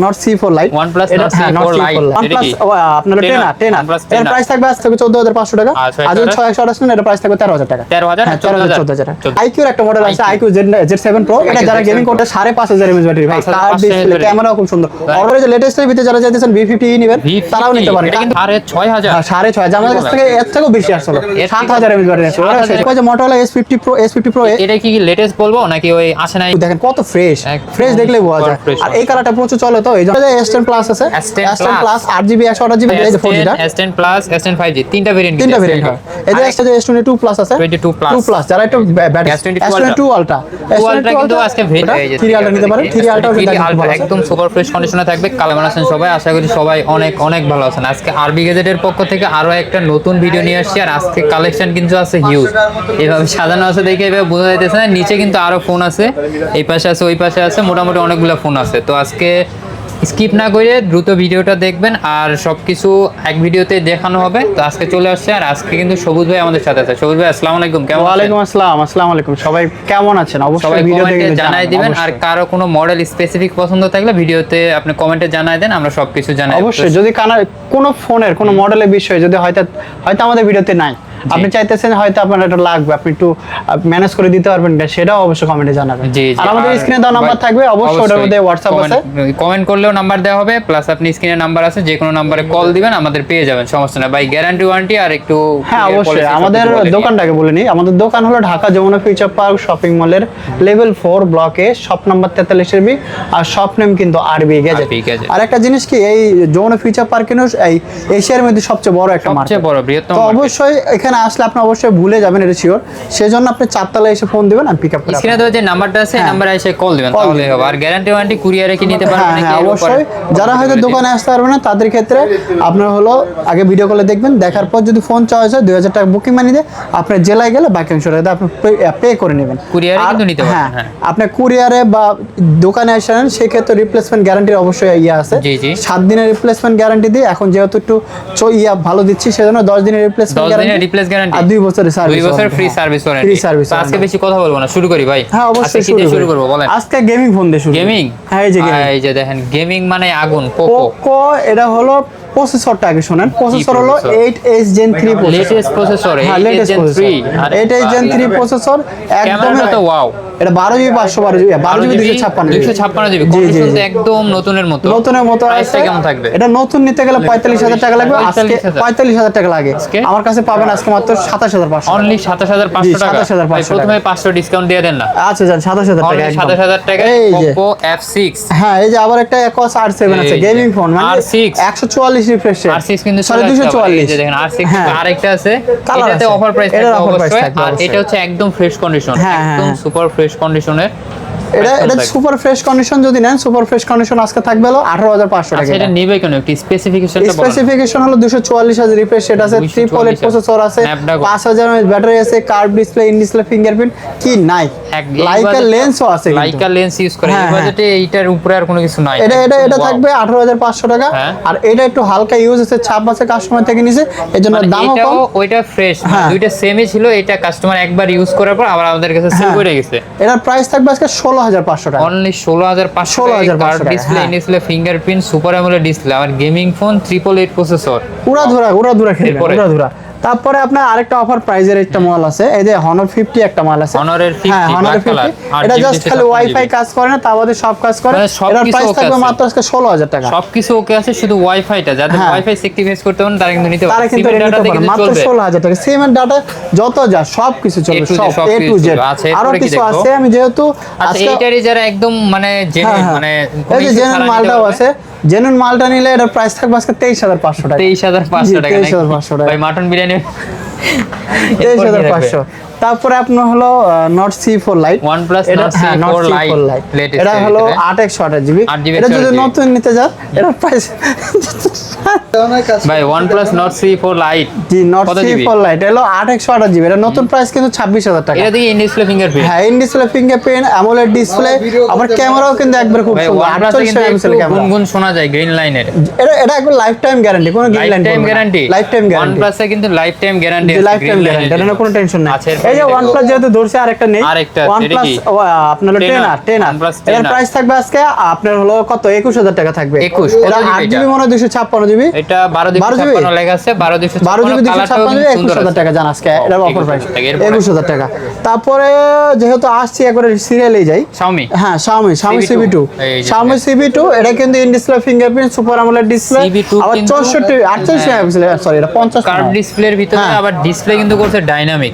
Not C4 light OnePlus এটা Nord হ্যাঁ not C4 C4 Lite, light এটা কি? আপনার টেনার এর প্রাইস থাকবে আজ থেকে 14500 টাকা আর যদি 6128 নেন এর প্রাইস থাকবে 13000 টাকা 13000 হ্যাঁ 14000 14,000 আইকিউর একটা মডেল আছে আইকিউ Z7 Pro এটা যারা গেমিং করতে 5500 এমএএইচ ব্যাটারি ভাই কার ডিসপ্লে ক্যামেরাও খুব সুন্দর অর্ডারে যে লেটেস্ট এর ভিতরে যারা চাইতেছেন V50 নেবেন তারাও নিতে পারেন এটা কিন্তু 6500 6500 আমাদের কাছ থেকে এর থেকেও বেশি আসলে 7000 এমএএইচ ব্যাটারি আছে ওরা কয় যে Motorola S50 Pro এটা কি লেটেস্ট বলবো নাকি ওই আসে নাই? দেখেন কত ফ্রেশ দেখলেই বোঝা যায় আর এই কালারটা প্রচুর চলে তো এই জন্য S10 Plus আছে S10 Plus 8GB 128GB এই যে 4G টা S10 Plus S10 5G তিনটা ভেরিয়েন্ট হয় এই যে S22 Plus আছে 22 Plus 2 Plus যারা একটু S22 Ultra কিন্তু আজকে ভেরিয়েন্ট হয়ে গেছে 3 Ultra নিতে পারেন 3 Ultra একদম সুপার ফ্রেশ কন্ডিশনে থাকবে। কেমন আছেন সবাই? আশা করি সবাই অনেক অনেক ভালো আছেন। আজকে আরবি গ্যাজেটের পক্ষ থেকে আরো একটা নতুন ভিডিও নিয়ে আসছি আর আজকে কালেকশন কিন্তু আছে হিউজ। এভাবে সাজানো আছে দেখে এভাবে বোঝা যাইতেছে না, নিচে কিন্তু আরো ফোন আছে, এই পাশে আছে ওই পাশে আছে, মোটামুটি অনেকগুলো ফোন আছে। তো আজকে স্কিপ না করে দ্রুত ভিডিওটা দেখবেন আর সবকিছু এক ভিডিওতে দেখানো হবে। তো আজকে চলে আসছে আর আজকে কিন্তু সবুজ ভাই আমাদের সাথে আছে। সবুজ ভাই আসসালামু আলাইকুম। কেমন আছেন? ওয়ালাইকুম আসসালাম। আসসালামু আলাইকুম সবাই, কেমন আছেন? অবশ্যই ভিডিও দেখে জানাই দিবেন আর কারো কোনো মডেল স্পেসিফিক পছন্দ থাকলে ভিডিওতে আপনি কমেন্টে জানাই দেন, আমরা সবকিছু জানাই। অবশ্যই যদি কোনো ফোনের কোনো মডেলের বিষয় যদি হয়তো আমাদের ভিডিওতে নাই, আপনি চাইতেছেন হয়তো আপনার এটা লাগবে, আপনি একটু ম্যানেজ করে দিতে পারবেন, সেটাও অবশ্যই কমেন্টে জানাবেন। আর আমাদের স্ক্রিনে দেওয়া নাম্বার থাকবে, অবশ্যই ওটার মধ্যে হোয়াটসঅ্যাপ আছে, কমেন্ট করলেও নাম্বার দেওয়া হবে, প্লাস আপনি স্ক্রিনে নাম্বার আছে, যে কোনো নাম্বারে কল দিবেন, আমাদের পেয়ে যাবেন, সমস্যা না ভাই। গ্যারান্টি ওয়ারেন্টি আর একটু হ্যাঁ অবশ্যই। আমাদের দোকানটাকে বলে নিই, আমাদের দোকান হলো Dhaka Jamuna future park shopping মলের লেভেল 4 ব্লকে শপ নাম্বার 43 বি আর শপ নেম কিন্তু আরবি গ্যাজেট। আর একটা জিনিস কি, এই যমুনা ফিউচার পার্ক কিন্তু এই এশিয়ার মধ্যে সবচেয়ে বড় একটা মার্কেট, সবচেয়ে বড় বৃহত্তম। তো অবশ্যই এখানে আসলে আপনি অবশ্যই ভুলে যাবেন, এটা শিওর। সেজন্য আপনি 4 তলায় এসে ফোন দিবেন, আমি পিকআপ করব। স্ক্রিনে দেওয়া যে নাম্বারটা আছে এই নাম্বারে এসে কল দিবেন, তাহলেই হবে। আর গ্যারান্টি ওয়ারেন্টি কুরিয়ারে কি নিতে পারবেন নাকি? অবশ্যই। যারা হয়তো দোকানে আসতে পারবে না তাদের ক্ষেত্রে আপনার হলো আগে ভিডিও কলে দেখবেন, দেখার পর যদি ফোন চয়েস হয় 2000 টাকা বুকিং মানি দিয়ে আপনার জেলায় গেলে বাকি অংশ টাকা আপনি পে করে নেবেন। কুরিয়ারে কিন্তু নিতে পারবেন। হ্যাঁ আপনি কুরিয়ারে বা দোকানে আসেন সেই ক্ষেত্রে রিপ্লেসমেন্ট গ্যারান্টির অবশ্যই আছে। 7 দিনের রিপ্লেসমেন্ট গ্যারান্টি দিই, এখন যেহেতু একটু ভালো দিচ্ছি সেজন্য 10 দিনের রিপ্লেসমেন্ট গ্যারান্টি আর 2 বছরের সার্ভিস, 2 বছরের free service warranty. Free service. আজকে বেশি কথা বলবো না, শুরু করি ভাই। হ্যাঁ অবশ্যই শুরু করব, বলেন। আজকে গেমিং ফোন দিয়ে শুরু। গেমিং? হ্যাঁ এই যে দেখেন গেমিং মানে আগুন। পোকো এটা হলো প্রসেসরটা আগে শুনেন। প্রসেসর হলো 8H Gen 3 processor, latest processor. হ্যাঁ latest processor 8H Gen 3 processor. একদম তো ওয়াও। এটা 12GB 512GB 256GB কন্ডিশন তো একদম নতুনের মতো আছে। কেমন থাকবে? এটা নতুন নিতে গেলে 45000 টাকা লাগবে, আজকে 45000 টাকা লাগে। আমার কাছে পাবেন আজকে মাত্র 27500, অনলি 27500 টাকা। প্রথমে 500 ডিসকাউন্ট দিয়ে দেন না। আচ্ছা জান 27000 টাকা, 27000 টাকা Poco F6। হ্যাঁ এই যে আবার একটা Aquos R7 আছে, গেমিং ফোন, মানে R6 144 রিফ্রেশ রেট। R6 কিন্তু 244। এই যে দেখেন R6 আরেকটা আছে, এটাতে অফার প্রাইস থাকবে অবশ্যই। আর এটা হচ্ছে একদম ফ্রেশ কন্ডিশন, একদম সুপার ফ্রেশ কন্ডিশনের। এটা সুপার ফ্রেশ কন্ডিশন যদি নেন, সুপার ফ্রেশ কন্ডিশন আজকে থাকবে হলো 18500 টাকা। এটা নিবে কেন? একটি স্পেসিফিকেশনটা বলুন। স্পেসিফিকেশন হলো 240000 রিফ্রেশ রেট আছে, 3 প্রসেসর আছে, 5000 mAh ব্যাটারি আছে, curve display, in display fingerprint, কি নাই লাইকা লেন্সও আছে, লাইকা লেন্স ইউজ করে। এই বাজেটে এইটার উপরে আর কোনো কিছু নাই। এটা থাকবে 18500 টাকা। আর এটা একটু হালকা ইউজ আছে, ছাপ আছে, কাস্টমার থেকে নিছে, এজন্য দামও কম। ওইটা ফ্রেশ, দুইটা সেমই ছিল। এটা কাস্টমার একবার ইউজ করার পর আবার আমাদের কাছে সেল করে গেছে। এটার প্রাইস থাকবে আজকে 16500 টাকা, অনলি 16500 টাকা। Display, in display fingerprint, super AMOLED display, আর গেমিং ফোন, 888 প্রসেসর, উড়াধুরা খেলবে। তারপরে আপনার আরেকটা অফার প্রাইজের একটা মাল আছে, এই যে Honor 50 একটা মাল আছে, Honorer 50 এটা জাস্ট খালি ওয়াইফাই কাজ করে না, তা বাদে সব কাজ করে। এটার প্রাইস থাকবে মাত্র আজকে 16000 টাকা। সবকিছু ওকে আছে, শুধু ওয়াইফাইটা যাদের ওয়াইফাই সেক্টিভাইজ করতে পারেন তারা কিন্তু নিতে পারে। সিমের ডাটা থেকে মাত্র 16000 টাকা। সিমের ডাটা যত যা সব কিছু চলবে, সব A to Z। আরো কিছু আছে, আমি যেহেতু আজকে এইটারই যারা একদম মানে জেনুইন, মানে এই যে জেনুইন মালটাও আছে, জেনুইন মালটা নিলে এটার প্রাইস থাকবে আজকে 23500 টাকা। 23500 টাকা। 23500 টাকা ভাই মাটন বিরিয়ানি 23500। তারপরে আপনার হলো Nord C4 Lite, OnePlus Nord C4 Lite, এটা হলো 8/128GB। এটা যদি নতুন নিতে যান এটার প্রাইস ভাই OnePlus Nord C4 Lite, জি Nord C4 Lite হলো 8/128GB। এটা নতুন প্রাইস কিন্তু 26000 টাকা। এটা দিয়ে ইন ডিসপ্লে ফিঙ্গারপ্রিন্ট, হ্যাঁ in display fingerprint, AMOLED display, আবার ক্যামেরাও কিন্তু একবার খুব সুন্দর, 48 মেগাপিক্সেল ক্যামেরা, গুনগুন শোনা যায় গ্রিন লাইনের। এটা একবার লাইফ টাইম গ্যারান্টি, কোনো green line guarantee, life time guarantee. OnePlus এ কিন্তু লাইফ টাইম গ্যারান্টি গ্যারান্টি আছে, লাইফ টাইম গ্যারান্টি, এটা কোনো টেনশন নাই। এই যে OnePlus যেহেতু ধরছে আরেকটা নেই, OnePlus আপনার হলো 10R এর প্রাইস থাকবে আজকে আপনার হলো কত 21000 টাকা থাকবে। 21 এটা 8GB মনে 256GB, এটা 12256 লেখা আছে, 12256 25000 টাকা জান আজকে এটা অফার প্রাইস 21000 টাকা। তারপরে যেহেতু আসছি একবারে সিরিয়ালেই যাই, Xiaomi, হ্যাঁ Xiaomi CB2, Xiaomi CB2 এটা কিন্তু in display fingerprint super AMOLED display, আবার 64 48 মেগাপিক্সেল, সরি এটা 50 কার্ভ ডিসপ্লের ভিতরে আবার ডিসপ্লে কিন্তু করছে ডাইনামিক,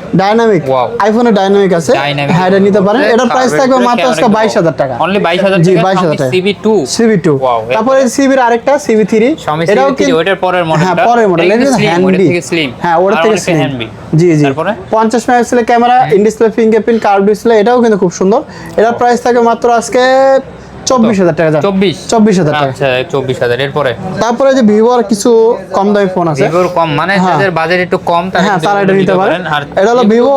আইফোনে ডাইনামিক আছে, হ্যাঁ এটা নিতে পারেন। এটার প্রাইস থাকবে মাত্র আজকে 22000 টাকা, অনলি 22000 জি টাকা। 22000 টাকা CB2 তারপরে সিবির আরেকটা CB3, এটাও কি ওটার পরের মডেলটা, হ্যাঁ পরের মডেল, এটা হ্যান্ডি, থেকে স্লিম, হ্যাঁ ওটা থেকে স্লিম, জি জি 50 মেগাপিক্সেলের camera, in display fingerprint, curve display, এটাও কিন্তু খুব সুন্দর। এটার প্রাইস থাকে মাত্র আজকে 24000 টাকা, 24000 টাকা, আচ্ছা 24000। এরপরে তারপরে যে ভিভোর কিছু কম দামি ফোন আছে, ভিভোর কম মানে যাদের বাজেট একটু কম তারা এটা নিতে পারেন। আর এটা হলো ভিভো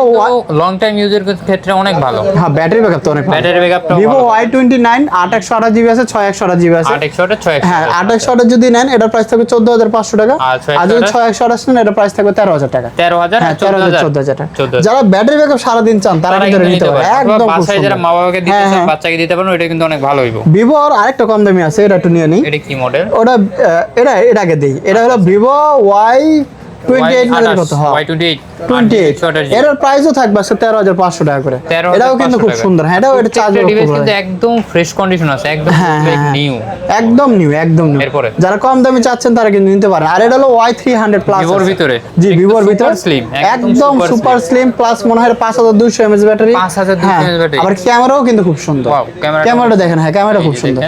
লং টাইম ইউজের ক্ষেত্রে অনেক ভালো, হ্যাঁ ব্যাটারি ব্যাকআপ তো অনেক ভালো, ব্যাটারি ব্যাকআপটা ভিভো Y29 8128GB আছে, 6128GB আছে, 8128 হ্যাঁ 8128 যদি নেন এটার প্রাইস থাকবে 14500 টাকা, আর যদি 6128 নেন এটার প্রাইস থাকবে 13000 টাকা, 13000, হ্যাঁ 14000 টাকা। যারা ব্যাটারি ব্যাকআপ সারা দিন চান তারা কিন্তু নিতে পারে, একদম বাসায় যারা মা বাবাকে দিতে চান, বাচ্চাকে দিতে পারেন, এটা কিন্তু অনেক ভালো হইব। ভিভো আর আরেকটা কম দামি আছে, এটা একটু নিয়ে নিই। এটা কি মডেল? ওটা এটা আগে দেই, এটা হলো ভিভো Y28 মডেল, কত হয় Y28 এর প্রাইসও থাকবে আজকে 13500 টাকা করে, এটাও কিন্তু খুব সুন্দর, হ্যাঁ এটাও এটা চার্জ কিন্তু একদম ফ্রেশ কন্ডিশন আছে, একদম নিউ, একদম নিউ। যারা কম দামে চাচ্ছেন তারা কিন্তু নিতে পারেন। আর এটা হলো Y300 প্লাস ভিভোর ভিতরে, জি ভিভোর ভিতরে স্লিম, একদম সুপার স্লিম প্লাস মনে হয় 5200 mAh ব্যাটারি, 5200 ব্যাটারি, আবার ক্যামেরাও কিন্তু খুব সুন্দর, ক্যামেরাটা দেখেন, হ্যাঁ ক্যামেরা খুব সুন্দর।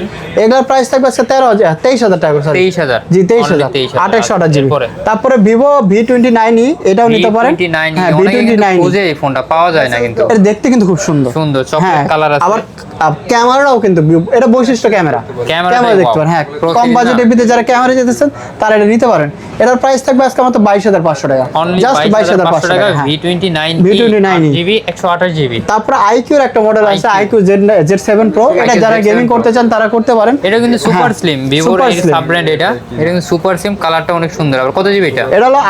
এটার প্রাইস থাকবে আজকে 23000 টাকা করে, 23000, জি 23000 28GB। তারপরে ভিভো V29e এটাও নিতে পারেন, হ্যাঁ V29e এই ফোনটা পাওয়া যায় না, কিন্তু এটা দেখতে কিন্তু খুব সুন্দর চকলেট কালার আছে। আবার ক্যামেরাও কিন্তু এটা বৈশিষ্ট্য ক্যামেরা দেখতে পারেন, হ্যাঁ কম বাজেটের ভিতরে যারা ক্যামেরা যেতেছেন তারা এটা নিতে পারেন। এটার প্রাইস থাকবে আজকে মাত্র 22500 টাকা, জাস্ট 22500 টাকা, V29 GB 128GB। তারপর IQ এর একটা মডেল আছে, IQ Z7 Pro, এটা যারা গেমিং করতে চান তারা করতে পারেন। এটা কিন্তু সুপার স্লিম, ভিভোর এই সাব ব্র্যান্ড, এটা কিন্তু সুপার স্লিম, কালারটা অনেক সুন্দর। আবার কত জিবি এটা? এটা হলো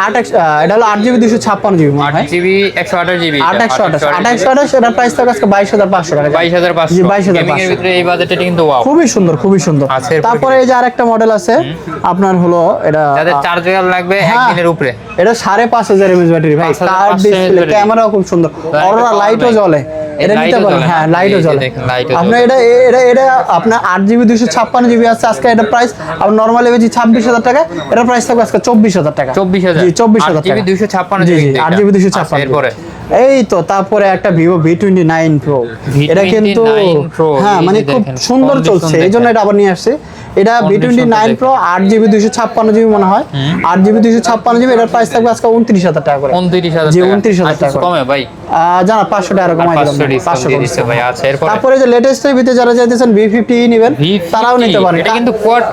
8GB 256GB, 8GB 128GB, 828 এটার প্রাইস থাকবে আজকে 22500 টাকা, 22500 গেমিং এর ভিতরে এই বাজেটে কিন্তু ওয়াও, খুবই সুন্দর। তারপরে এই যে আরেকটা মডেল আছে আপনার হলো, এটা যাদের চার্জার লাগবে একদিনের উপরে, এটা 5500 mAh ব্যাটারি ভাই, কার্ভ ডিসপ্লে, ক্যামেরাও খুব সুন্দর, অরোরা লাইটও জ্বলে, এটা নিতে পারেন, হ্যাঁ লাইটও জ্বলে। আপনার এটা আপনার 8GB 256GB আছে আজকে, এটা প্রাইস আপনার নরমালি বেশি 26000 টাকা, এটা প্রাইস থাকবে আজকে 24000 টাকা, 24000, জি 24000 টাকা, 8GB 256। এরপরে এই তো তারপরে একটা ভিভো V29 Pro, এটা কিন্তু হ্যাঁ মানে খুব সুন্দর চলছে, এই জন্য এটা আবার নিয়ে আসছে। এটা V29 Pro 8GB 256GB মনে হয়, 8GB 256GB, এটার প্রাইস থাকবে আজকে 29000 টাকা করে, 29000, জি 29000 টাকা কমে ভাই, জানা 500 টাকা কমাই দিলাম, 500 দিচ্ছে ভাই। আচ্ছা এরপর তারপরে যে লেটেস্ট এর ভিতরে যারা চাইতেছেন V50e নেবেন তারাও নিতে পারেন, এটা কিন্তু কোয়াড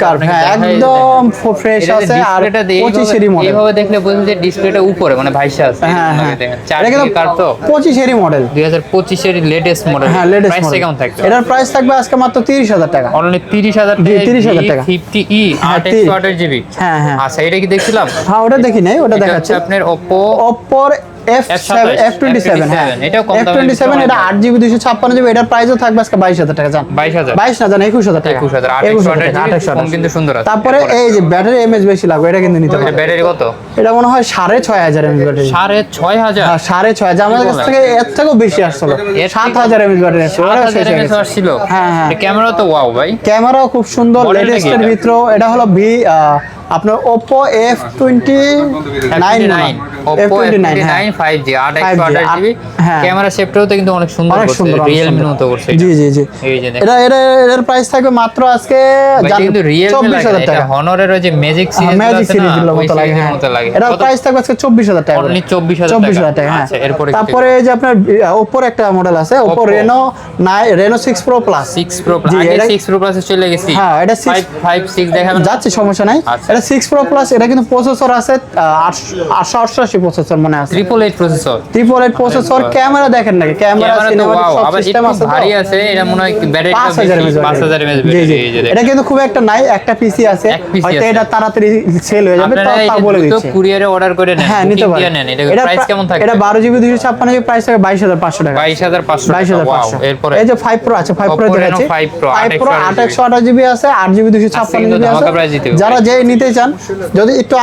কার্ভ, হ্যাঁ একদম ফ্রেশ আছে, আর 25 এর মডেল, এইভাবে দেখলে বুঝুন যে ডিসপ্লেটা উপরে মানে ভাইসা আছে, হ্যাঁ দেখেন 4GB কার্ভ তো, 25 এর মডেল, 2025 এর লেটেস্ট মডেল, হ্যাঁ লেটেস্ট প্রাইস মডেল কেমন থাকবে? এটার প্রাইস থাকবে আজকে মাত্র 30000 টাকা, অনলি 30000 টাকা, 30000 টাকা, 50e 8GB, হ্যাঁ হ্যাঁ আচ্ছা এটা কি দেখছিলাম, হ্যাঁ ওটা দেখি নাই, ওটা দেখাচ্ছে আপনার Oppo F27 হ্যাঁ F27, এটা 8GB 256GB, এটার প্রাইসও থাকবে আজকে 22000 টাকা, জান 22 না জান 21000 টাকা, 21000 ফোন কিন্তু সুন্দর আছে। তারপরে এই যে ব্যাটারি এমএএইচ বেশি লাগবে, এটা কিন্তু নিতে পারবেন। ব্যাটারি কত? এটা মনে হয় 6500 mAh ব্যাটারি, 6500, হ্যাঁ 6500, আমাদের কাছ থেকে এর থেকেও বেশি আসছিল, 7000 mAh ব্যাটারি আসছিল, হ্যাঁ হ্যাঁ। ক্যামেরা তো ওয়াও ভাই, ক্যামেরাও খুব সুন্দর, লেটেস্ট এর ভিতরে। এটা হলো আপনার Oppo F29 Oppo F29 5G 8GB, camera শেপটাও তো কিন্তু অনেক সুন্দর করছে, Realme এর মতো করছে, জি জি জি। এই যে এটা এর প্রাইস থাকবে মাত্র আজকে কিন্তু Realme 24000 টাকা, Honor এর যে ম্যাজিক সিরিজের মতো লাগে, এটা প্রাইস থাকবে আজকে 24000 টাকা, অনলি 24000 টাকা, হ্যাঁ। আচ্ছা এরপরে তারপরে এই যে আপনার Oppo এর একটা মডেল আছে, Oppo Reno 6 Pro Plus, 6 Pro Plus, আগে 6 Pro Plus এ চলে গেছি, হ্যাঁ এটা 5 6 দেখাবেন, যাচ্ছে, সমস্যা নাই। এটা 6 Pro Plus, এটা কিন্তু প্রসেসর আছে 888 প্রসেসর মনে আছে, 888 প্রসেসর, 888 প্রসেসর। ক্যামেরা দেখেন নাকি, ক্যামেরা সিনেমাটিক সব আবার সিস্টেম আছে, ভারী আছে, এটা মনে হয় ব্যাটারিটা 5000 mAh ব্যাটারি। এটা কিন্তু খুব একটা নাই, একটা পিসি আছে, হয়তো এটা তাড়াতাড়ি সেল হয়ে যাবে, তা বলে দিচ্ছি। কুরিয়ারে অর্ডার করে নেন, হ্যাঁ নিতে পারেন। এটা প্রাইস কেমন থাকবে? এটা 12GB 256GB, প্রাইস থাকে 22500 টাকা, 22500 ওয়াও। এরপরে এই যে 5 Pro আছে, 5 Pro দেখাচ্ছি, 5 Pro 828GB আছে, 8GB 256GB আছে। যারা যেই নিতে চান, যদি একটু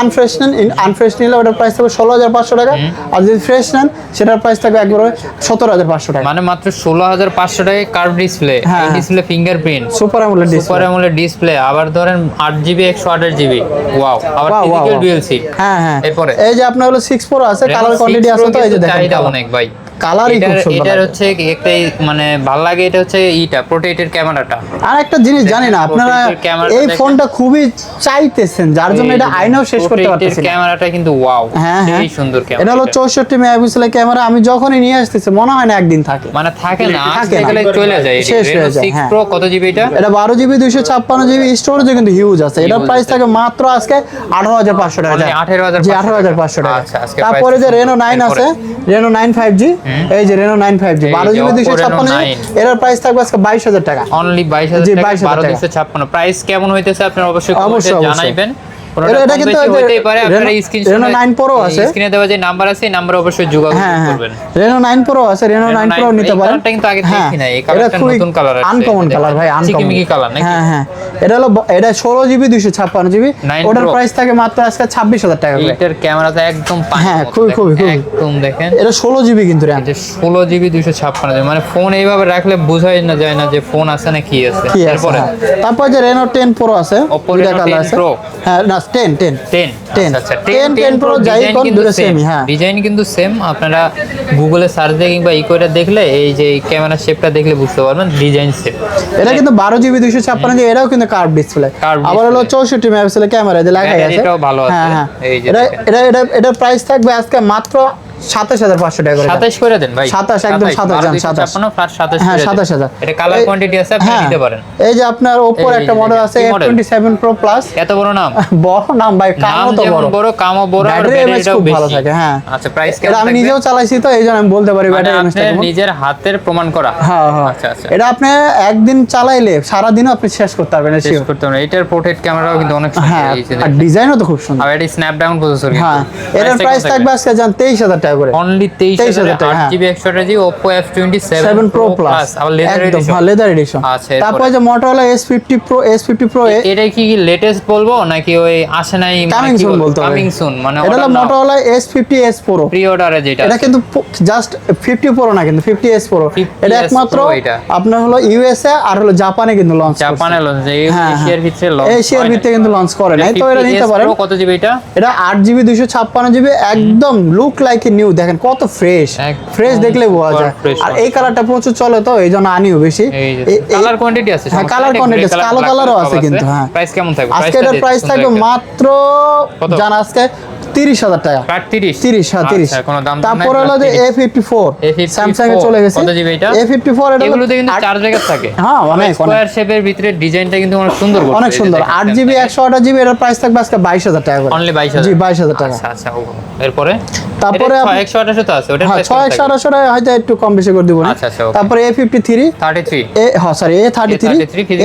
আনফ্রেশ নিলে ওটার প্রাইস থাকবে 16500 টাকা, আর যদি ফ্রেশ নেন সেটার প্রাইস থাকবে একবারে 17500 টাকা। মানে মাত্র 16500 টাকায় কার্ভ ডিসপ্লে, এই display fingerprint, super AMOLED display, আবার ধরেন 8GB 128GB, ওয়াও। আবার ফিজিক্যাল ডুয়াল সিম। হ্যাঁ। এরপরে এই যে আপনার হলো 6 Pro আছে, কালার কোয়ান্টিটি আছে, তো এই যে দেখেন চাহিদা অনেক ভাই, কালারই খুব সুন্দর। এটা হচ্ছে একটাই মানে ভালো লাগে, এটা হচ্ছে প্রোটেক্টেড ক্যামেরাটা। আর একটা জিনিস জানি না আপনারা এই ফোনটা খুবই চাইতেছেন, যার জন্য এটা আইনাও শেষ করতে পারতেছেন। ক্যামেরাটা কিন্তু ওয়াও, সেই সুন্দর ক্যামেরা। এটা হলো 64 মেগাপিক্সেলের ক্যামেরা। আমি যখনই নিয়ে আসতেছি মনে হয় না একদিন থাকে, মানে থাকে না, আসতে গেলে চলে যায়, শেষ হয়ে যায়। 6 Pro কত জিবি এটা? এটা 12GB 256GB, স্টোরেজও কিন্তু হিউজ আছে। এটার প্রাইস থাকে মাত্র আজকে 18500 টাকা, 18500 টাকা। তারপরে যে Reno 9 আছে, Reno 9 5G, এই যে Reno 9 5G 12GB 256GB, এর প্রাইস থাকবে আজকে 22000 টাকা, অনলি 22000 টাকা, 12256। প্রাইস কেমন হইতেছে আপনারা অবশ্যই কমেন্টে জানাইবেন। এটা কিন্তু হইতেই পারে, আপনারা স্ক্রিনশট Reno 9 Pro আছে, স্ক্রিনে দেওয়া যে নাম্বার আছে, এই নাম্বারে অবশ্যই যোগাযোগ করবেন। Reno 9 Pro আছে, Reno 9 Pro নিতে পারেন। এটা কিন্তু আগে দেখি না, এই কালারটা নতুন কালার আছে, আনকমন কালার ভাই, চিকিমিকি কালার নাকি? হ্যাঁ এটা হলো, এটা 16GB 256GB, ওটার প্রাইস থাকে মাত্র আজকে 26000 টাকা করে। এটার ক্যামেরাটা একদম পানি, হ্যাঁ খুবই একদম দেখেন, এটা 16GB কিন্তু RAM, এটা 16GB 256GB, মানে ফোন এইভাবে রাখলে বোঝাই না যায় না যে ফোন আছে না কি আছে। তারপর যে Reno 10 Pro আছে, Oppo দুইটা Reno কালার 10 আছে। Pro, হ্যাঁ না 10 আচ্ছা 10 Pro যাই কোন দুটো সেম, হ্যাঁ ডিজাইন কিন্তু সেম। আপনারা গুগলে সার্চ দিয়ে কিংবা ইকোটা দেখলে এই যে ক্যামেরা শেপটা দেখলে বুঝতে পারবেন ডিজাইন সেম। এটা কিন্তু 12GB 256GB, এটাও কিন্তু কার্ভ ডিসপ্লে, আবার হলো 64 মেগাপিক্সেলের ক্যামেরা দিয়ে লাগাই আছে, এটাও ভালো আছে। এই যে এটা প্রাইস থাকবে আজকে মাত্র 27500 টাকা করে। 27 করে দেন ভাই, 27 একদম 27 27 হ্যাঁ 27000। এটা কালার কোয়ান্টিটি আছে, আপনি নিতে পারেন। এই যে আপনার Oppo একটা মডেল আছে F27 Pro Plus, এত বড় নাম, বড় নাম ভাই, কামও তো বড়, কামও বড়, আর ব্যাটারিটাও বেশি ভালো থাকে। হ্যাঁ আচ্ছা প্রাইস কেমন? আমি নিজেও চালাইছি তো এইজন্য আমি বলতে পারি ব্যাটারি এমএসটা কেমন। নিজের হাতের প্রমাণ করা। হ্যাঁ আচ্ছা এটা আপনি একদিন চালাইলে সারা দিনও আপনি শেষ করতে পারবেন, শেষ করতে পারবেন। এটার পোর্ট্রেট ক্যামেরাও কিন্তু অনেক সুন্দর, এই যে আর ডিজাইনও তো খুব সুন্দর, আর এটা স্ন্যাপড্রাগন প্রসেসর। হ্যাঁ এটার প্রাইস থাকবে আজকে জান 23000 টাকা করে, অনলি 23000 টাকা, 8GB 128GB Oppo F27 Pro Plus, আবার লেদার এডিশন। আচ্ছা তারপর যে Motorola S50 Pro, এটা কি লেটেস্ট বলবো নাকি ওই আসে নাই, কামিং সুন বলতে হবে, কামিং সুন মানে এটা হলো Motorola S50s Pro প্রি অর্ডারে যেটা, এটা কিন্তু জাস্ট 50 Pro না, কিন্তু 50s Pro, এটা একমাত্র আপনার হলো ইউএসএ আর হলো জাপানে কিন্তু লঞ্চ করছে, জাপানে লঞ্চ, এশিয়ার ভিতরে লঞ্চ, এশিয়ার ভিতরে কিন্তু লঞ্চ করে নাই, তো এটা নিতে পারেন। কত জিবি এটা? এটা 8GB 256GB, একদম লুক লাইক এ নিউ, দেখেন কত ফ্রেশ দেখলে বোঝা যায়। আর এই কালারটা প্রচুর চলে, তো এইজন্য আনিও বেশি। কালার কোয়ান্টিটি আছে, হ্যাঁ কালার কোয়ান্টিটি আছে, কালো কালারও আছে কিন্তু। হ্যাঁ প্রাইস কেমন থাকবে? আজকে এর প্রাইস থাকবে মাত্র জানা আজকে 30000 টাকা, 30 হ্যাঁ 30। তারপর হলো যে A54 স্যামসাং এ চলে গেছে, কত জিবি এটা? A54 এটা এগুলোতে কিন্তু 4 জায়গা থাকে, হ্যাঁ অনেক স্কয়ার শেপের ভিতরে ডিজাইনটা কিন্তু অনেক সুন্দর, অনেক সুন্দর। 8GB 128GB, এর প্রাইস থাকবে আজকে 22000 টাকা করে, অনলি 22000। জি 22000 টাকা। আচ্ছা এরপরে তারপরে 128 তো আছে, ওটা হ্যাঁ 128 টাকা হয়তো একটু কম বেশি করে দিব না। আচ্ছা তারপরে A53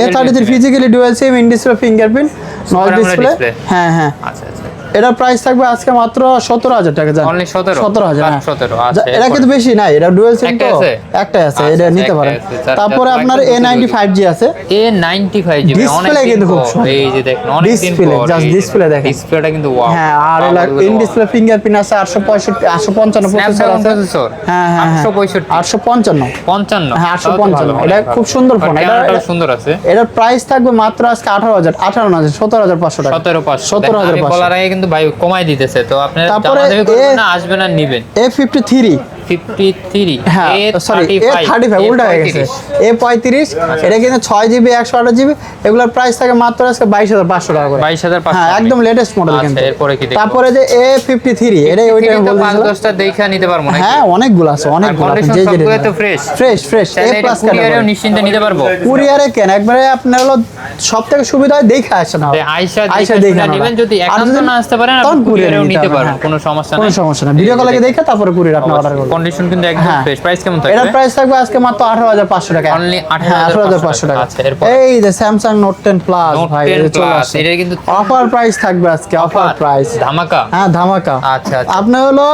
A33 physically dual SIM, in display fingerprint, noise display. হ্যাঁ আচ্ছা এটার প্রাইস থাকবে আজকে মাত্র 17000 টাকা, জান অনলি 17000। আচ্ছা এটা কিন্তু বেশি নাই, এটা ডুয়াল সিম তো একটাই আছে, এটা নিতে পারেন। তারপরে আপনার A95G আছে, A95G ডিসপ্লে কিন্তু খুব সুন্দর, এই যে দেখুন অনেক দিন পর জাস্ট ডিসপ্লে দেখেন, ডিসপ্লেটা কিন্তু ওয়াও। হ্যাঁ আর ইন ডিসপ্লে ফিঙ্গারপ্রিন্ট আছে, 855 প্রসেসর আছে, হ্যাঁ 855 হ্যাঁ 855, এটা খুব সুন্দর ফোন, এটা সুন্দর আছে। এটার প্রাইস থাকবে মাত্র আজকে 17500 টাকা, 17500 বলার আগে কিন্তু ভাই কমাই দিতেছে, তো আপনারা তারপরে আসবেন আর নেবেন। A53 A53 হ্যাঁ সরি A35 উল্টা হয়ে গেছে A35 এটা কিন্তু 6GB 128GB এগুলোর প্রাইস থাকে মাত্র আজকে 22500 টাকা করে 22500 হ্যাঁ একদম লেটেস্ট মডেল কিন্তু এরপরে কি দেখব তারপরে যে A53 এটাই ওইটা আমি বলছিলাম 5-10টা দেখে নিতে পারবো নাকি হ্যাঁ অনেকগুলো আছে অনেকগুলো কন্ডিশন যে সবগুলো তো ফ্রেশ ফ্রেশ A প্লাস কুরিয়ারেও নিশ্চিন্তে নিতে পারবো কুরিয়ারে কেন একবারে আপনার হলো সবথেকে সুবিধা হয় দেখে আসে না আয়শা দেখে নেবেন যদি একান্ত না আসতে পারেন আপনি কুরিয়ারেও নিতে পারবেন কোনো সমস্যা নাই কোনো সমস্যা না ভিডিও কলে দেখে তারপরে কুরিয়ার আপনি অর্ডার করবেন কন্ডিশন কিন্তু একদম ফ্রেশ প্রাইস কেমন থাকবে এটার প্রাইস থাকবে আজকে মাত্র 18500 টাকা অনলি 18500 টাকা আচ্ছা এরপর এই যে স্যামসাং নোট 10 প্লাস ভাই এটা কিন্তু অফার প্রাইস থাকবে আজকে অফার প্রাইস ধামাকা হ্যাঁ ধামাকা আচ্ছা আপনি হলো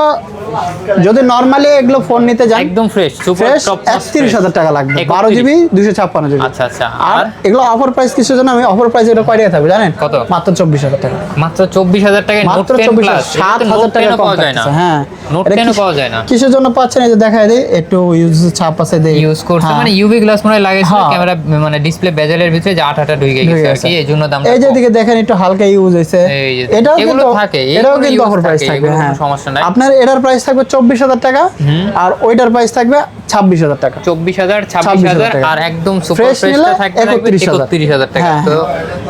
যদি নরমালি এগুলো ফোন নিতে যান একদম ফ্রেশ সুপার ফ্রেশ টপ 31000 টাকা লাগবে 12GB 256GB আচ্ছা আচ্ছা আর এগুলো অফার প্রাইস কিসের জন্য আমি অফার প্রাইস এটা কয় টাকা থাকবে জানেন কত মাত্র 24000 টাকা মাত্র 24000 টাকায় নোট 10 প্লাস 7000 টাকা পাওয়া যায় না হ্যাঁ নোট 10 পাওয়া যায় না কিসের জন্য পাচ্ছেন এই যে দেখায় দেই একটু ইউজ ছাপ আছে দেই ইউজ করছে মানে ইউভি গ্লাস মনে লাগাইছে ক্যামেরা মানে ডিসপ্লে বেজেলের ভিতরে যে আঠাটা ঢুকে গেছে আর কি এইজন্য দাম এই যে দিকে দেখেন একটু হালকা ইউজ হইছে এটাও কিন্তু থাকে এটাও কিন্তু অফার প্রাইস থাকবে হ্যাঁ সমস্যা নাই আপনার এটার প্রাইস থাকবে 24000 টাকা আর ওইটার প্রাইস থাকবে 26000 টাকা 24000 26000 আর একদম সুপার ফ্রেশটা থাকবে 31000 টাকা তো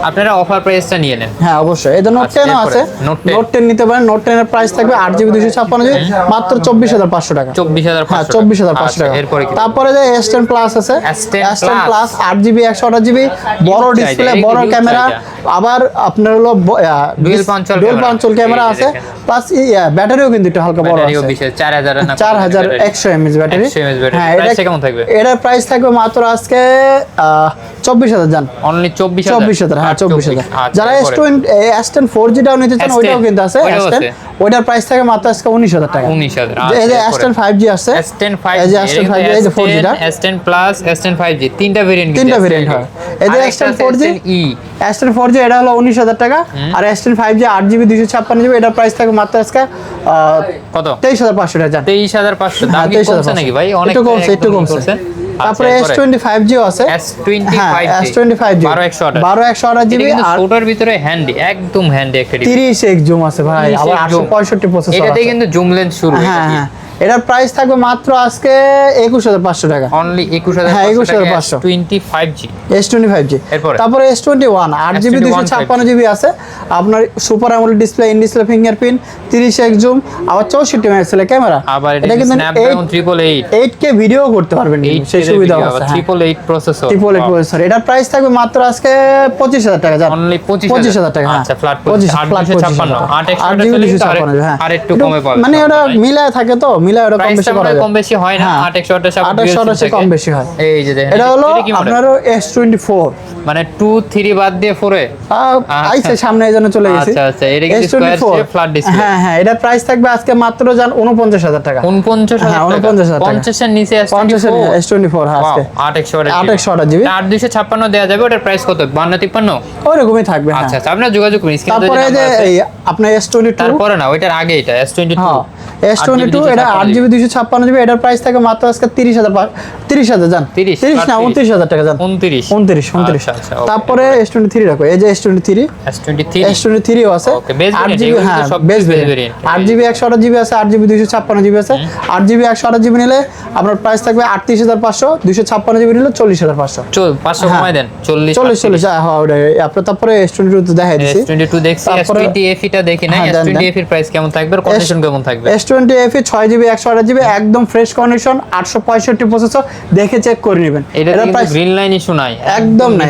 আপনারা অফার প্রাইসটা নিয়ে নেন হ্যাঁ অবশ্যই এই নোট 10 আছে নোট 10 নিতে পারেন নোট 10 এর প্রাইস থাকবে 8GB 256GB মাত্র 24500 টাকা 24500 হ্যাঁ 24500 টাকা এরপরে কি তারপরে যে S10 প্লাস আছে S10 প্লাস 8GB 128GB বড় ডিসপ্লে বড় ক্যামেরা আবার আপনার হলো ডুয়াল পাঞ্চল ক্যামেরা আছে প্লাস ব্যাটারিও কিন্তু একটু হালকা বড় আছে 4000 না 4100 mAh ব্যাটারি হ্যাঁ এটা কেমন থাকবে এটার প্রাইস থাকবে মাত্র আজকে 24000 জান অনলি 24000 হ্যাঁ 24000 যারা S10 4G টাও নিতে চান ওইটাও কিন্তু আছে S10 ওইটার প্রাইস থাকে মাত্র আজকে 19000 টাকা 19000 এই যে S10 5G আছে S10 5G এই যে S10 5G এই যে 4G টা S10 প্লাস S10 5G তিনটা ভেরিয়েন্ট হয় এই যে S10 4G S10 4G এটা হলো 19000 টাকা আর S10 5G 8GB 256GB এটার প্রাইস থাকে মাত্র আজকে কত 23500 টাকা জান 23500 দাম কি কমছে নাকি ভাই অনেক একটু কমছে তারপরে S25G আছে S25G 12128GB আর ছোটর ভিতরে হ্যান্ডি একদম হ্যান্ডি একটা 30x জুম আছে ভাই আবার 865 প্রসেসর এটাতে কিন্তু জুম লেন্স শুরু হ্যাঁ এটার প্রাইস থাকবে মাত্র আজকে 21500 টাকা অনলি 21500 হ্যাঁ 21500 25G S25G তারপরে S21 8GB 256GB আছে আপনার super AMOLED display in display fingerprint 30x zoom আবার 64 মেগাপিক্সেলের ক্যামেরা এটা কিন্তু Snapdragon 888 8K ভিডিও করতে পারবেন সেই সুবিধা আছে 888 প্রসেসর এটার প্রাইস থাকবে মাত্র আজকে 25000 টাকা জান অনলি 25000 টাকা আচ্ছা ফ্ল্যাট 856 8 হ্যাঁ আর একটু কমে পাবেন মানে ওটা মিলায় থাকে তো মিলায় ওটা কম বেশি হয় না 8 কম বেশি হয় এই যে দেখেন এটা হলো আপনার S24 মানে 2 3 বাদ দিয়ে 4 এ আইছে সামনে এজন্য চলে গেছে আচ্ছা এটা কি স্কয়ার শেপ ফ্ল্যাট ডিসপ্লে হ্যাঁ এটা প্রাইস থাকবে আজকে মাত্র জান 49000 টাকা 49000 টাকা 50 এর নিচে S24 হ্যাঁ আজকে 828GB 8256 দেয়া যাবে ওটার প্রাইস কত 52 53 ওরকমই থাকবে আচ্ছা আপনারা যোগাযোগ করুন স্ক্রিনে তারপরে যে এই আপনার S22 তারপরে না ওইটার আগে এটা S22 S22 এটা 8GB 256GB এটার প্রাইস থাকে মাত্র আজকে 30000 জান 30 না 29000 টাকা জান 29 তারপরে S23 রাখো এই যে S23 ও আছে 8GB হ্যাঁ বেস ভেরিয়েন্ট 8GB 128GB আছে 8GB 256GB আছে 8GB 128GB নিলে আপনার প্রাইস থাকবে 38500 256GB নিলে 40500 500 কমায় দেন 40 হ্যাঁ ওটাই আপনার তারপরে S22 তো দেখাই দিছি S22 দেখছি S20 টা দেখি না S20 এর প্রাইস কেমন থাকবে আর কন্ডিশন কেমন থাকবে S20 6GB 128GB একদম ফ্রেশ কন্ডিশন 865 প্রসেসর দেখে চেক করে নেবেন এটা প্রাইস গ্রিন লাইন ইস্যু নাই একদম না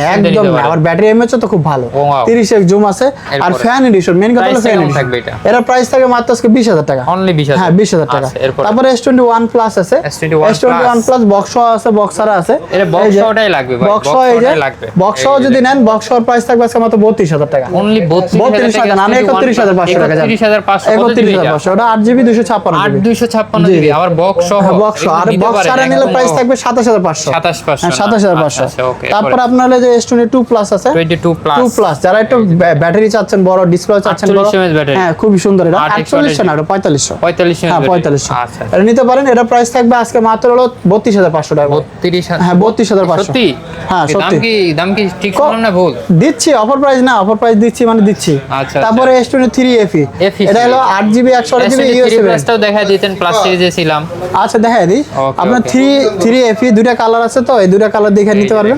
আর ব্যাটারি এমএএইচ তো খুব ভালো 30x জুম আছে আর ফ্যান এডিশন মেইন কথা হলো ফ্যান থাকবে এটা প্রাইস থাকে মাত্র আজকে 20000 টাকা অনলি 20000 হ্যাঁ 20000 টাকা তারপরে S21 প্লাস আছে S21 প্লাস বক্স আছে বক্সারা আছে এটা বক্সটাই লাগবে ভাই বক্সটাই লাগবে বক্স যদি নেন বক্সর প্রাইস থাকবে আজকে মাত্র 32000 টাকা অনলি 32000 টাকা না 31500 টাকা 31500 ওটা 8GB 256GB আবার বক্স আর বক্সারা নিলে প্রাইস থাকবে 27500 27500 ওকে তারপর আপনার যে S22 প্লাস আছে 22 প্লাস যারা একটু ব্যাটারি চাচ্ছেন বড় ডিসপ্লে চাচ্ছেন বড় হ্যাঁ খুবই সুন্দর এটা 48 না এটা 4500 হ্যাঁ 4500 আচ্ছা এটা নিতে পারেন এটা প্রাইস থাকবে আজকে মাত্র হলো 32500 টাকা 32000 হ্যাঁ 32500 সত্যি হ্যাঁ সত্যি দাম কি ঠিক শুনলাম না ভুল দিচ্ছি অফার প্রাইস না অফার প্রাইস দিচ্ছি মানে দিচ্ছি আচ্ছা তারপরে S23 FE এটা হলো 8GB 128GB ইউএসবি প্লাসটাও দেখাই দিতেন, প্লাস সিরিজে ছিলাম। আচ্ছা দেখাই দিই। Okay, আপনার 3FE দুইটা কালার আছে, তো এই দুইটা কালার দেখে নিতে পারবেন।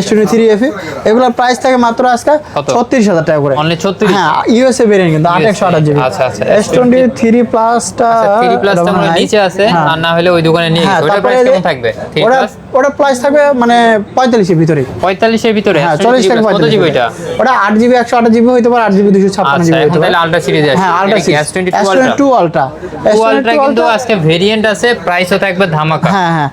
S20 3FE এগুলোর প্রাইস থাকে মাত্র আজকে 36000 টাকা করে। অনলি 36? হ্যাঁ, ইউএসএ ভেরিয়েন্ট কিন্তু 828 জিবি। আচ্ছা আচ্ছা। S20 3 প্লাসটা 3 প্লাসটা মানে নিচে আছে, আর না হলে ওই দোকানে নিয়ে গেছে। ওটার প্রাইস কেমন থাকবে? 3 প্লাস ওটা প্রাইস থাকবে মানে 45 এর ভিতরে। 45 এর ভিতরে? হ্যাঁ, 40 থেকে 45 জিবি এটা? ওটা 8 জিবি 128 জিবি হইতে পারে, 8 জিবি 256 জিবি হইতে পারে। তাহলে আলট্রা সিরিজ আছে। হ্যাঁ, ultra series S22 ultra. Ultra কিন্তু আজকে ভেরিয়েন্ট আছে, প্রাইসও থাকবে ধামাকা। হ্যাঁ,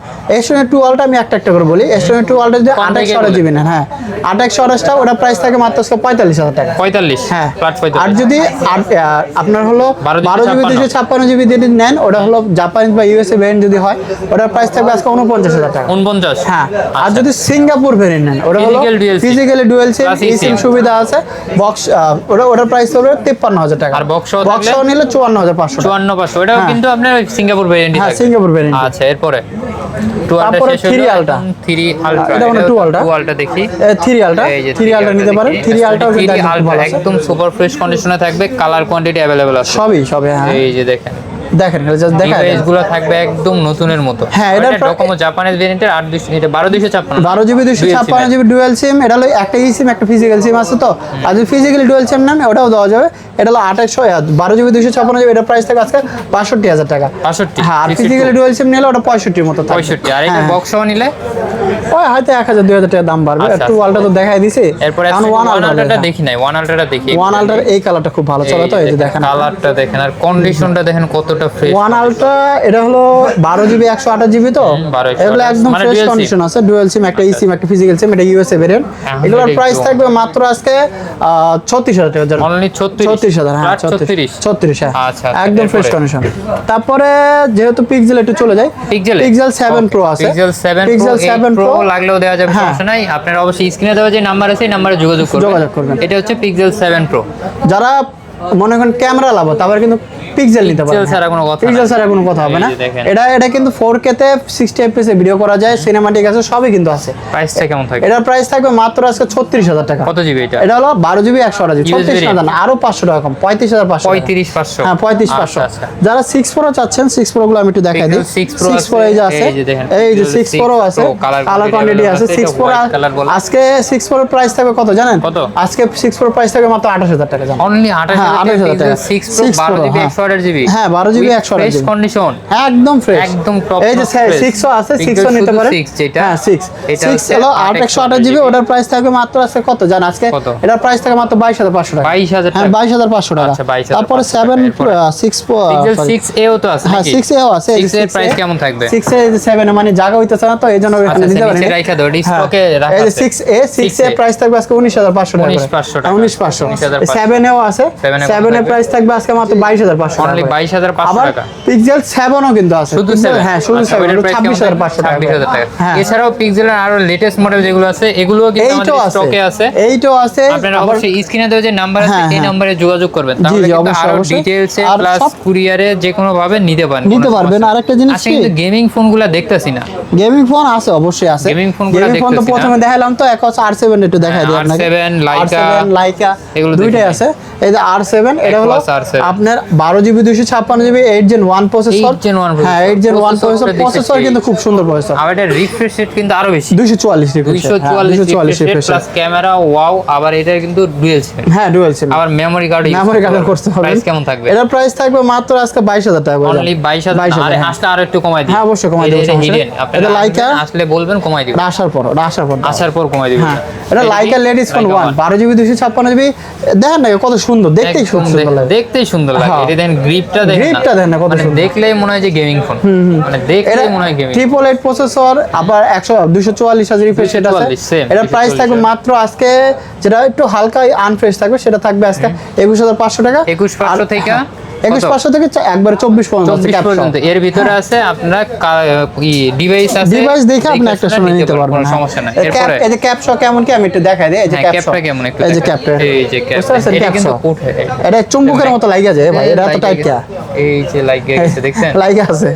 S22 আলট্রা আমি একটা করে বলি। S22 আলট্রা যদি 28 জিবি না, হ্যাঁ 28টা ওটা প্রাইস থাকে মাত্র 45000 টাকা। 45? হ্যাঁ, ফ্ল্যাট 45। আর যদি আপনার হলো 12 জিবি 256 জিবি যদি নেন, ওটা হলো জাপানিজ বা ইউএসএ ভেরিয়েন্ট যদি হয়, ওটার প্রাইস থাকবে আজকে 49000 টাকা। 49? হ্যাঁ, আর যদি সিঙ্গাপুর ভেরিয়েন্ট নেন, ওটা হলো ফিজিক্যালি ডুয়াল সিম, eSIM সুবিধা আছে, বক্স ওটার প্রাইস হবে 53000 টাকা। আর বক্স নিলে 54500 টাকা। 54500, এটাও কিন্তু আপনার সিঙ্গাপুর ভেরিয়েন্টই হ্যাঁ, থাকে। Singapore variant. আচ্ছা, এরপরে তারপরে 3 আলট্রা। 3 আলট্রা, এটা মানে 2 আলট্রা। 2 আলট্রা দেখি। 3 আলট্রা, এই যে 3 আলট্রা নিতে পারেন। 3 আলট্রাও কিন্তু ভালো আছে, একদম সুপার ফ্রেশ কন্ডিশনে থাকবে, কালার কোয়ান্টিটি अवेलेबल আছে সবই। হ্যাঁ, এই যে দেখেন জাস্ট দেখায় দেন। ডিভাইসগুলো থাকবে একদম নতুনের মতো। হ্যাঁ, এটা ডোকোমো জাপানিজ ভেরিয়েন্টের 8200, এটা 12256। 12 জিবি 256 জিবি ডুয়াল সিম। এটা হলো একটা eSIM একটা ফিজিক্যাল সিম আছে, তো আর যদি ফিজিক্যালি ডুয়াল সিম নেন ওটাও দেওয়া যাবে। এটা হলো 12 জিবি 256 জিবি, এটা প্রাইস থাকে আজকে 65000 টাকা। 65? হ্যাঁ, আর ফিজিক্যালি ডুয়াল সিম নিলে ওটা 65 এর মতো থাকবে। 65? আর এটা বক্স সহ নিলে ওই হয়তো 1000 2000 টাকা দাম বাড়বে। একটু আলট্রা তো দেখাই দিছি। এরপর ওয়ান আলট্রাটা দেখি নাই, ওয়ান আলট্রাটা দেখি। ওয়ান আলট্রার এই কালারটা খুব ভালো চলে, তো এই যে দেখেন কালারটা দেখেন, আর কন্ডিশনটা দেখেন কতটা ফ্রেশ। ওয়ান আলট্রা এটা হলো 12 জিবি 128 জিবি, তো 12 এগুলো একদম ফ্রেশ কন্ডিশন আছে। ডুয়াল সিম একটা eSIM একটা ফিজিক্যাল সিম, এটা ইউএসএ ভেরিয়েন্ট। এগুলোর প্রাইস থাকবে মাত্র আজকে 36000 টাকা। অনলি 36000। হ্যাঁ, 36 হ্যাঁ, আচ্ছা, একদম ফ্রেশ কন্ডিশন। তারপরে যেহেতু পিক্সেল একটু চলে যায়, পিক্সেল 7 প্রো আছে। পিক্সেল 7 প্রো লাগলেও দেওয়া যাবে, সমস্যা নাই। আপনারা অবশ্যই স্ক্রিনে দেওয়া যে নাম্বার আছে এই নম্বরে যোগাযোগ করবেন। এটা হচ্ছে পিক্সেল 7 প্রো। যারা মনে করেন ক্যামেরা লাভ, তারপর কিন্তু পিক্সেল নিতে পারবেন। পিক্সেল ছাড়া কোনো কথা পিক্সেল ছাড়া কোনো কথা হবে না। এটা কিন্তু 4K তে 60 fps এ ভিডিও করা যায়, সিনেমাটিক আছে, সবই কিন্তু আছে। প্রাইসটা কেমন থাকবে? এটার প্রাইস থাকবে মাত্র আজকে 36000 টাকা। কত জিবি এটা? এটা হলো 12 জিবি 128 জিবি। 36000 না, আরো 500 টাকা কম, 35500। 35500? হ্যাঁ, 35500। যারা 6 প্রো চাচ্ছেন, 6 প্রো গুলো আমি একটু দেখাই দিই। 6 প্রো এই যে আছে, এই যে 6 প্রো আছে, কালার কোয়ান্টিটি আছে। 6 প্রো আজকে 6 প্রোর প্রাইস থাকবে কত জানেন? আজকে 6 প্রোর প্রাইস থাকবে মাত্র 28000 টাকা। জানেন অনলি 28000 টাকা। 6 প্রো 12 জিবি 128 জিবি। হ্যাঁ, 12 জিবি 128 ফ্রেশ কন্ডিশন, একদম ফ্রেশ, একদম টপ। এই যে 6 ও আছে, 6 ও নিতে পারেন। হ্যাঁ, 6 হলো 8128 জিবি। ওটার প্রাইস থাকবে মাত্র আজকে কত জানেন? আজকে এটার প্রাইস থাকে মাত্র 22500 টাকা। 22000 হ্যাঁ, 22500 টাকা। তারপরে 6 পিক্সেল 6a ও তো আছে। হ্যাঁ, 6a ও আছে। 6 এর প্রাইস কেমন থাকবে? 6 এ 7 এ মানে জায়গা হইতেছে না, তো এইজন্য এখানে নিতে পারেন। নিচে রাখা দাও, স্টকে রাখা আছে। এই যে 6a এর প্রাইস থাকবে আজকে 19500 টাকা। 19500। 7 এও আছে। 7 এর প্রাইস থাকবে আজকে মাত্র 22500 টাকা। অনলি 22500 টাকা। পিক্সেল 7 ও কিন্তু আছে। শুধু 7? হ্যাঁ, শুধু 7 26500 টাকা। 26000 টাকা। হ্যাঁ, এছাড়াও পিক্সেলের আরো লেটেস্ট মডেল যেগুলো আছে এগুলোও কিন্তু আমাদের স্টকে আছে। এইটাও আছে। আপনারা অবশ্যই স্ক্রিনে দেওয়া যে নাম্বার আছে এই নম্বরে যোগাযোগ করবেন, তাহলে কিন্তু আরো ডিটেইলসে প্লাস কুরিয়ারে যে কোনো ভাবে নিতে পারবেন। আরেকটা জিনিস কি, কিন্তু গেমিং ফোনগুলো দেখতাছি না। গেমিং ফোন আছে, অবশ্যই আছে। গেমিং ফোন তো প্রথমে দেখালাম, তো এখন R7 একটু দেখাই দিই আপনাকে। R7 লাইকা এগুলো দুইটাই আছে। এই যে R7 এটা হলো আপনার 12 জিবি 256 জিবি 8 Gen 1 প্রসেসর। হ্যাঁ, 8 Gen 1 প্রসেসর কিন্তু খুব সুন্দর প্রসেসর। আর এটা রিফ্রেশ রেট কিন্তু আরো বেশি, 244 রিফ্রেশ প্লাস ক্যামেরা ওয়াও। আবার এটা কিন্তু ডুয়াল সিম। হ্যাঁ, ডুয়াল সিম। আবার মেমরি কার্ড করতে হবে। প্রাইস কেমন থাকবে? এটার প্রাইস থাকবে মাত্র আজকে 22000 টাকা। অনলি 22000। আরে আসলে আরো একটু কমাই দিই। হ্যাঁ, অবশ্যই কমাই দেব। এটা লাইকা আসলে বলবেন কমাই দিব। আসার পর কমাই দিব। হ্যাঁ, এটা Laika ladies phone 1 12 GB 256 GB. দেখেন না কত সুন্দর, দেখতেই সুন্দর লাগে। দেখতেই সুন্দর লাগে। এটা দেখেন গ্রিপটা দেখেন না কত সুন্দর, দেখলেই মনে হয় যে গেমিং ফোন। মানে দেখলেই মনে হয় গেমিং। 888 প্রসেসর, আবার 244 রিফ্রেশ রেট আছে। এটা প্রাইস থাকবে মাত্র আজকে, যেটা একটু হালকা আনফ্রেশ থাকবে, সেটা থাকবে আজকে 21500 টাকা। 21500 থেকে 21500 থেকে একবারে 24 পর্যন্ত। এর ভিতরে আছে আপনারা ডিভাইস আছে, ডিভাইস দেখে আপনি একটা সময় নিতে পারবেন, সমস্যা নাই। এরপরে এই যে ক্যাপশন কেমন কি আমি একটু দেখাই দেই। এই যে ক্যাপটা কেমন একটু এই যে ক্যাপটা, এটা কিন্তু কোঠে, এটা চুম্বকের মতো লাগা যায় ভাই। এটা তো টাইট কা, এই যে লাগা গেছে দেখছেন, লাগা আছে।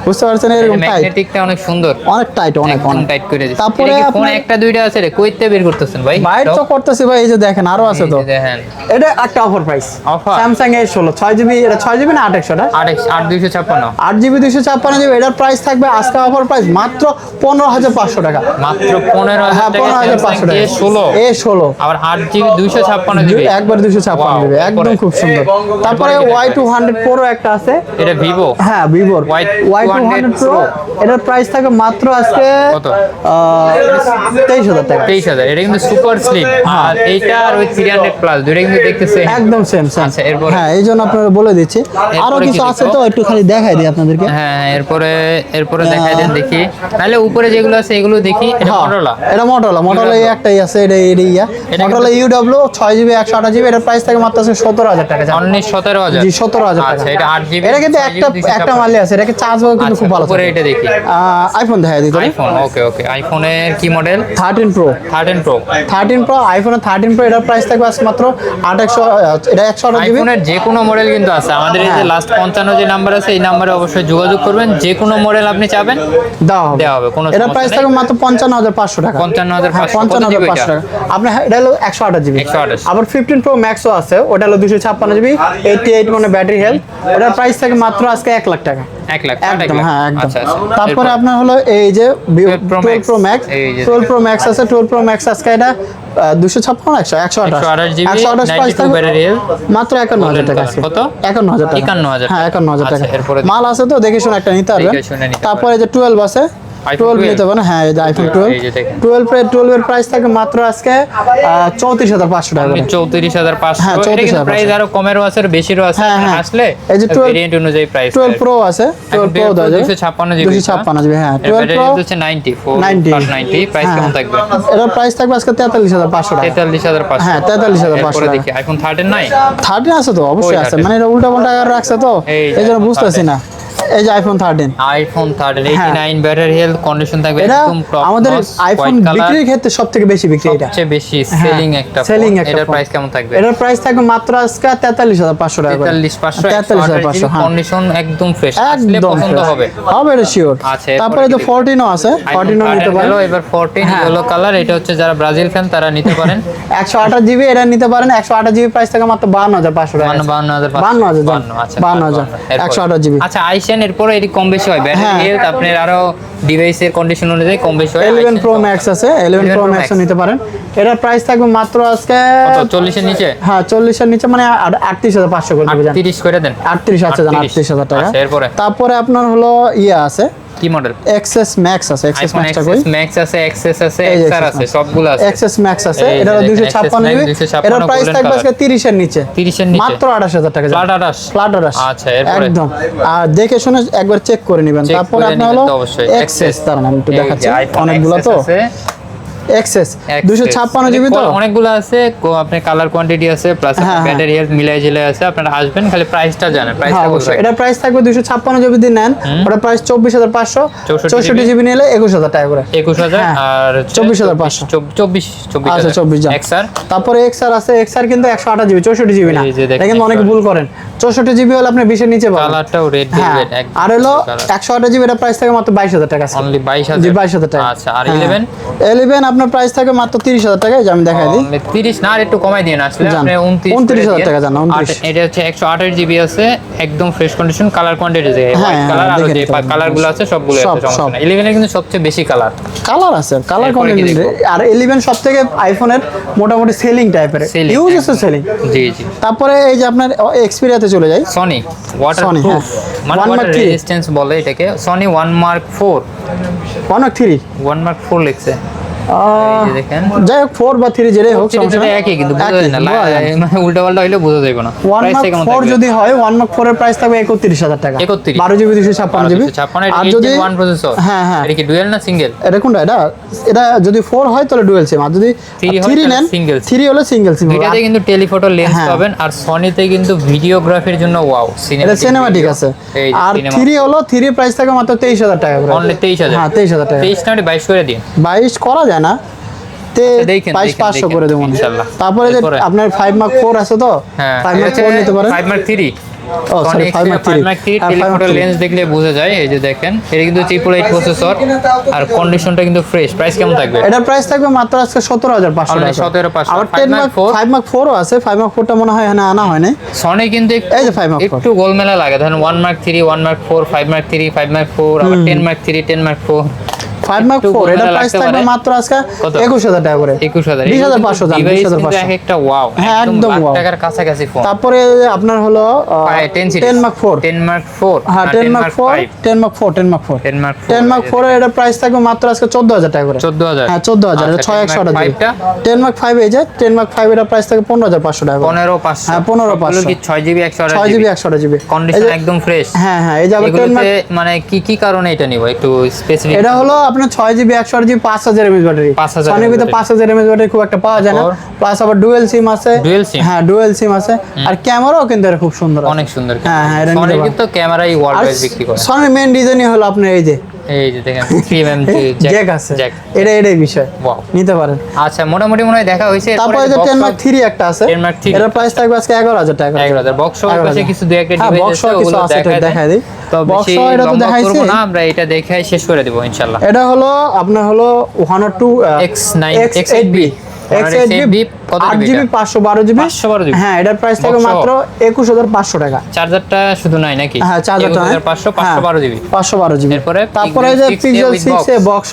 বুঝতে পারছেন এরকম টাইট, ম্যাগনেটিকটা অনেক সুন্দর, অনেক টাইট, অনেক টাইট করে দিয়েছে। তারপরে ফোন একটা দুইটা আছে রে, কইতে বের করতেছেন ভাই? বাইর তো করতেছি ভাই, এই যে দেখেন আরো আছে তো। দেখেন এটা একটা offer price, offer Samsung A16 6GB, এটা 6GB না 8 8256 8GB 256GB, এটার প্রাইস থাকবে আজকে অফার প্রাইস মাত্র 15,500 টাকা, মাত্র 15,000 হ্যাঁ টাকা। 15,500 টাকা A16 আবার 8GB 256GB, একবার 256GB, একদম খুব সুন্দর। তারপরে Y200 Pro একটা আছে, এটা ভিভো, হ্যাঁ ভিভোর Y200 Pro, এটার প্রাইস থাকে মাত্র আজকে কত? 23,000 টাকা। 23,000। এটা কিন্তু সুপার স্লিম, আর এইটা আর ওই 300 প্লাস দুইটা কিন্তু দেখতেছে একদম সেম। আচ্ছা, এরপরে হ্যাঁ এই জন্য আপনারা বলে দিচ্ছি, আরো এরপরে কিছু কি আছে দেখবো? তো একটু খালি দেখাই দিই আপনাদেরকে। হ্যাঁ, এরপরে দেখাই দেন দেখি, তাহলে উপরে যেগুলো আছে এগুলো দেখি। এটা মটোরোলা, এটা মোটরোলা এই একটাই আছে, এটা মোটরোলা UW 6GB 128GB, এটার প্রাইস থাকে মাত্র 17,000 টাকা। 17,000। জি 17,000 টাকা। আচ্ছা, এটা 8GB, এটা কিন্তু একটা মালই আছে, এটাকে চার্জ হবে কিন্তু খুব ভালো। উপরে এটা দেখি, আইফোন দেখাই দিই তো। আইফোন, ওকে। আইফোনের কি মডেল? 13 Pro 13 Pro। আইফোনের 13 Pro, এটার প্রাইস থাকবে আজকে মাত্র 800, এটা 128GB। আইফোনের যে কোনো মডেল কিন্তু আছে আমাদের এই যে লাস্ট 55 যে নাম্বার আছে, এই নাম্বারে অবশ্যই যোগাযোগ করবেন, যে কোনো মডেল আপনি চাবেন দেওয়া হবে, কোনো এটার সমস্যা প্রাইস নেই। থাকবে মাত্র 55,500 টাকা। 55,500 55,500 টাকা। আপনার এটা হলো 128GB। 128। আবার 15 Pro Maxও আছে, ওটা হলো 256GB, 88 মানে ব্যাটারি হেলথ, ওটার প্রাইস থাকে মাত্র আজকে 1 লাখ টাকা। 1 লাখ, একদম, হ্যাঁ একদম। আচ্ছা। তারপরে আপনার হলো এই যে 12 Pro Max, এই যে 12 Pro Max আছে, 12 Pro Max আজকে এটা 256 128GB, 128 প্রাইস 92 থাকবে ব্যাটারি হেলথ, মাত্র 51,000 টাকা আছে। কত? 51,000 টাকা। 51,000 হ্যাঁ 51,000 টাকা। আচ্ছা, এরপরে মাল আছে তো, দেখে শুনে একটা নিতে পারবেন। দেখে শুনে নিতে তারপরে যে 12 আছে, 12 নিতে পারেন। হ্যাঁ এই যে আইফোন 12, এই যে দেখেন। 12 এর প্রাইস থাকে মাত্র আজকে 34,500 টাকা করে। 34,500। হ্যাঁ, এটা কিন্তু 34,500 প্রাইস আরো কমেরও আছে, আর বেশিরও আছে। হ্যাঁ। আসলে এই যে 12 ভেরিয়েন্ট অনুযায়ী প্রাইস। 12 Pro আছে, 12 Pro দেওয়া যাবে 256GB। 256GB। হ্যাঁ 12 Pro হচ্ছে 94 90 90। প্রাইস কেমন থাকবে? এটার প্রাইস থাকবে আজকে 43,500 টাকা। 43,500। হ্যাঁ 43,500 এরপরে টাকা। দেখি আইফোন 13 নাই? 13 আছে তো, অবশ্যই আছে, 13 মানে এটা উল্টা পাল্টা আকার রাখছে তো, এই জন্য বুঝতেছি না। এই যে iPhone 13, iPhone 13 89 battery health, condition থাকবে এটা একদম টপ আমাদের নচ, আইফোন হোয়াইট কালার, বিক্রির ক্ষেত্রে সবথেকে বেশি বিক্রি এটা, সবচেয়ে বেশি সেলিং একটা ফোন। selling একটা এটার ফোন। প্রাইস কেমন থাকবে? এটার প্রাইস থাকবে মাত্র আজকে 43,500 টাকা করে। 43,500। 43,500, হ্যাঁ কন্ডিশন একদম ফ্রেশ, আসলে একদম পছন্দ fresh। হবে এটা শিওর। আচ্ছা, এরপরে তারপরে যে কি 14ও আছে, 14ও নিতে পারেন। এবার 14 হ্যাঁ। ইয়েলো কালার, এটা হচ্ছে যারা ব্রাজিল ফ্যান তারা নিতে পারেন। 128GB এটা নিতে পারেন, 128GB প্রাইস থাকে মাত্র 52,500 টাকা। 52,500। আচ্ছা 128GB। আচ্ছা, আইসেন এরপরে এটি কম বেশি হয় ব্যাটারি হ্যাঁ। হেলথ, আপনার আরো ডিভাইসের কন্ডিশন অনুযায়ী কম বেশি হয়। 11 Pro Max আছে, 11 Pro Pro Max ও Max। নিতে পারেন। এটার প্রাইস থাকবে মাত্র আজকে 40 এর নিচে, হ্যাঁ 40 এর নিচে, মানে 38,500 করে দেবেন। 30 করে দেন। 38 আছে, 38,000 টাকা। আচ্ছা, এরপরে তারপরে আপনার হলো আছে, কি মডেল? XS Max আছে, XS আইফোন Max টা কই? XS Max আছে, XS আছে, এই যে XR XS আছে, Max। সবগুলো আছে। XS Max আছে, এই যে এটা হলো দেখেন, 256GB, XS Max, এটার প্রাইস golden থাকবে color। আজকে 30 এর নিচে, 30 এর নিচে, মাত্র 28,000 টাকা। ফ্ল্যাট 28। ফ্ল্যাট 28। আচ্ছা, এরপরে একদম। আর দেখে শুনে একবার চেক করে নেবেন। Check তারপরে করে আপনার নিবেন হলো তো অবশ্যই। XS, তার নাম একটু এই যে দেখাচ্ছি, iPhone অনেকগুলো XS তো আছে। XS 256GB তো অনেকগুলো আছে, আপনার কালার কোয়ান্টিটি আছে, প্লাস হ্যাঁ, ব্যাটারি হেলথ মিলাই ঝিলাই আছে। আপনারা আসবেন, খালি প্রাইসটা জানেন। হ্যাঁ প্রাইসটা অবশ্যই। এটা প্রাইস থাকবে 256GB যদি নেন, ওটা প্রাইস 24,500, 64GB নিলে 21,000 টাকা করে। 21,000 হ্যাঁ, আর 24,500। 24 আচ্ছা 24 জন। XR। তারপরে XR আছে, XR কিন্তু 128GB, 64GB না। এই যে দেখেন, এটা কিন্তু অনেকে ভুল করেন, 64GB হলে আপনি 20 এর নিচে পাবেন। কালারটাও রেড হ্যাঁ, ভেলভেট একদম। আর হলো 128GB, এটা প্রাইস থাকে মাত্র 22,000 টাকা। অনলি 22,000। জি 22,000 টাকা। আচ্ছা, আর হ্যাঁ। 11? 11 আপনার প্রাইস থাকে মাত্র 30,000 টাকা, এই যে আমি দেখাই দিই। Only 30 না, আর একটু কমাই দিন আসলে জান। আপনি 29,000 টাকা জান, 29। এটা হচ্ছে 128GB আছে, একদম ফ্রেশ কন্ডিশন, কালার কোয়ান্টিটি আছে, হোয়াইট কালার, আর দেখে যে নিতে পারেন। কালারগুলো আছে সবগুলো আছে, সব, সমস্যা সব। নাই। 11 এর কিন্তু সবচেয়ে বেশি কালার আছে, কালার এরপরে কি কোয়ান্টিটি। দেখবো? আর 11 সবথেকে আইফোনের মোটামুটি সেলিং টাইপের, Selling, ইউজ আছে সেলিং। জি জি। তারপরে এই যে আপনার এক্সপেরিয়াতে চলে যাই, সনি Sony, ওয়াটারপ্রুফ, হ্যাঁ। মানে 1 Mark ওয়াটার 3 রেজিস্ট্যান্স বলে এটাকে। সনি 1 Mark 4, 1 Mark 3 1 Mark 4 লিখছে, এই যে দেখেন। যাই হোক 4 বা 3 যেটাই হোক, সমস্যা সেটা নেই। একই, কিন্তু বোঝা একই, যায় না, বোঝা যায় না। মানে উল্টাপাল্টা হইলে বোঝা যাবে না। 1 প্রাইসটা Mark কেমন 4 থাকবে? যদি হয়, 1 Mark 4 এর প্রাইস থাকবে 31,000 টাকা। 31 12GB 256GB। 256, আর যদি ওয়ান প্রসেসর। হ্যাঁ হ্যাঁ, এটা কি ডুয়াল না সিঙ্গেল? এটা কোনটা? এটা যদি 4 হয় তাহলে ডুয়াল সিম, আর যদি 3 হয় 3 তাহলে নেন, single 3 হলে সিঙ্গেল সিম। এটাতে কিন্তু টেলিফটো লেন্স হ্যাঁ। পাবেন, আর সনিতে কিন্তু ভিডিওগ্রাফির জন্য ওয়াও এটা সিনেমাটিক আছে। আর 3 হলো 3 প্রাইস থাকে মাত্র 23,000 টাকা করে। অনলি 23,000। হ্যাঁ 23,000 টাকা। 23 না 22 করে দিন। 22 করা যায় না, দেখেন, 22,500 দেখেন, করে দেবো ইনশাআল্লাহ। তারপরে যে এরপরে? আপনার 5 Mark 4 আছে তো, হ্যাঁ, 5 Mark 4 নিতে পারেন। 5 Mark 3 ও সরি 5 Mark 3 টেলিফোটো লেন্স দেখলে বোঝা যায়। এই যে দেখেন এটা কিন্তু 888 প্রসেসর আর কন্ডিশনটা কিন্তু ফ্রেশ। প্রাইস কেমন থাকবে? এটা প্রাইস থাকবে মাত্র আজকে 17500 টাকা। 17500। আর 5 Mark 4 ও আছে। 5 Mark 4 টা মনে হয় এখানে আনা হয় না। সনি কিন্তু এই যে 5 Mark 4 একটু গোলমেলা লাগে। ধরেন 1 Mark 3, 1 Mark 4, 5 Mark 3, 5 Mark 4, আবার 10 Mark 3, 10 Mark 4। 5 Mark 4 এটা প্রাইস থাকবে মাত্র আজকে 21000 টাকা করে। 21000 20500 দাম। 20500 এক একটা ওয়াও, হ্যাঁ একদম লাখ ওয়াও টাকার কাছাকাছি ফোন। তারপরে আপনার হলো 10 Mark 4। 10 Mark 4 হ্যাঁ 10 Mark 4, 10 Mark 4, 10 Mark 4, 10 Mark 4 এর প্রাইস থাকবে মাত্র আজকে 14000 টাকা করে। 14000 হ্যাঁ 14000 এটা 6128 জিবি। 10 Mark 5 এই যে 10 Mark 5 এর প্রাইস থাকবে 15500 টাকা। 15500। হ্যাঁ 15500 কি 6GB 6 জিবি 128 জিবি কন্ডিশন একদম ফ্রেশ। হ্যাঁ হ্যাঁ এই যে আবার 10 Mark মানে কি কারণে এটা নিব একটু স্পেসিফিক। এটা হলো আপনার 6GB 128GB 5000 mAh ব্যাটারি। 5000 সনির ভিতরে 5000 mAh ব্যাটারি খুব একটা পাওয়া যায় না। প্লাস আবার ডুয়াল সিম আছে। হ্যাঁ ডুয়াল সিম আছে। আর ক্যামেরাও কিন্তু খুব সুন্দর, অনেক সুন্দর। হ্যাঁ হ্যাঁ সনির কিন্তু ক্যামেরাই ওয়ার্ল্ড ওয়াইড বিক্রি করে। সনির মেইন ডিজাইনই হলো আপনার এই যে দেখেন 3mm জ্যাক আছে। এটাই বিষয় নিতে পারেন। আচ্ছা মোটামুটি মনে হয় দেখা হইছে। তারপরে যে 10 Mark 3 একটা আছে। 10 Mark 3 এর প্রাইস থাকবে আজকে 11000 টাকা। 11000 বক্স সহ পাশে কিছু দুই একটা ডিভাইস আছে ওগুলো দেখাই দিই। তো বক্স সহ এটা তো দেখাইছি না, আমরা এটা দেখাই শেষ করে দেব ইনশাআল্লাহ। এটা হলো আপনার হলো Honor 2 X9 X8B 8GB 512GB। হ্যাঁ এটার প্রাইস থাকবে মাত্র 21500 টাকা। চার্জারটা শুধু নাই নাকি? হ্যাঁ চার্জারটা 512GB 512GB। এরপরে তারপরে যে Pixel 6 এ বক্স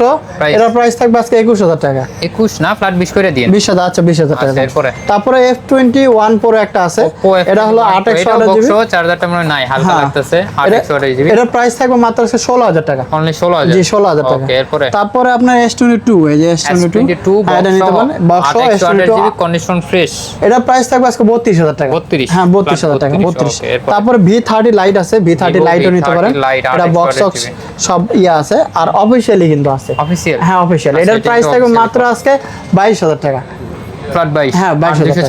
এটার প্রাইস থাকবে আজকে 21000 টাকা। 21 না ফ্ল্যাট 20 করে দিন। 20000 আচ্ছা 20000 টাকা। তারপরে F21 Pro একটা আছে। এটা হলো 828GB বক্স চার্জারটা মনে নাই হালকা লাগতেছে 828GB। এটার প্রাইস থাকবে মাত্র 16000 টাকা। অনলি 16000। জি 16000 টাকা। ওকে এরপরে তারপরে আপনার S22 এই যে S22 এটা নিতে পারেন বক্স S22 কন্ডিশন ফ্রেশ। এটা প্রাইস থাকবে আজকে 32000 টাকা। 32 হ্যাঁ 32000 টাকা 32। তারপরে V30 লাইট আছে। V30 লাইটও নিতে পারেন। এটা বক্স সব আছে আর অফিশিয়ালি কিন্তু আছে। অফিশিয়াল হ্যাঁ অফিশিয়াল। এটার প্রাইস থাকবে মাত্র আজকে 22000 টাকা। ফ্ল্যাট 22 হ্যাঁ 256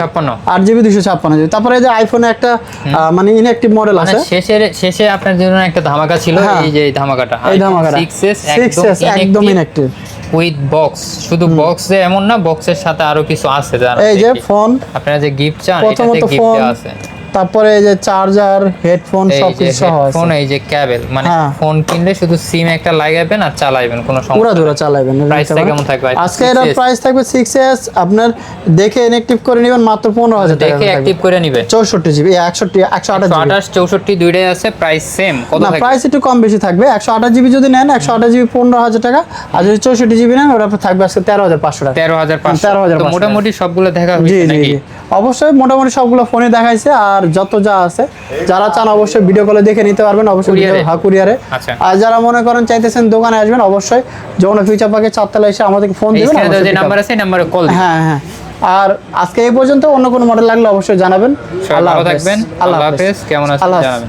8GB 256GB। তারপরে এই যে আইফোনে একটা মানে ইনঅ্যাকটিভ মডেল আছে। শেষে আপনার জন্য একটা ধামাকা ছিল। এই যে ধামাকাটা 6s একদম ইনঅ্যাকটিভ উইথ বক্স। শুধু বক্সে এমন না, বক্সের সাথে আরো কিছু আছে জানেন। এই যে ফোন আপনারা যে গিফট চান এটাতে গিফট দেওয়া আছে। তারপরে এই যে চার্জার হেডফোন সবকিছু সহ আছে। ফোন এই যে কেবল মানে ফোন কিনলে শুধু সিম একটা লাগাবেন আর চালাবেন কোনো সমস্যা পুরো দূরে চালাবেন। প্রাইসটা কেমন থাকবে আজকে এর প্রাইস থাকবে 6s আপনার দেখে ইনঅ্যাকটিভ করে নেবেন মাত্র 15000 টাকা। দেখে অ্যাক্টিভ করে নেবেন 64GB 128 64 দুইটাই আছে প্রাইস সেম। কত থাকবে? প্রাইস একটু কম বেশি থাকবে। 128GB যদি নেন 128GB 15000 টাকা আর যদি 64GB নেন ওটা থাকবে আজকে 13500 টাকা। 13500 তো মোটামুটি সবগুলো দেখা হয়েছে নাকি? অবশ্যই মোটামুটি সবগুলো ফোনে দেখাইছে আর যত যা আছে যারা চান অবশ্যই ভিডিও কলে দেখে নিতে পারবেন। অবশ্যই কুরিয়ারে। আর যারা মনে করেন চাইতেছেন দোকানে আসবেন অবশ্যই যমুনা ফিউচার পার্কে 4 তলায় এসে আমাদেরকে ফোন দিবেন। যে নাম্বার আছে এই নম্বরে কল দিন। হ্যাঁ হ্যাঁ। আর আজকে এই পর্যন্ত অন্য কোনো মডেল লাগলে অবশ্যই জানাবেন। ভালো থাকবেন। আল্লাহ হাফেজ। কেমন আছেন জানাবেন।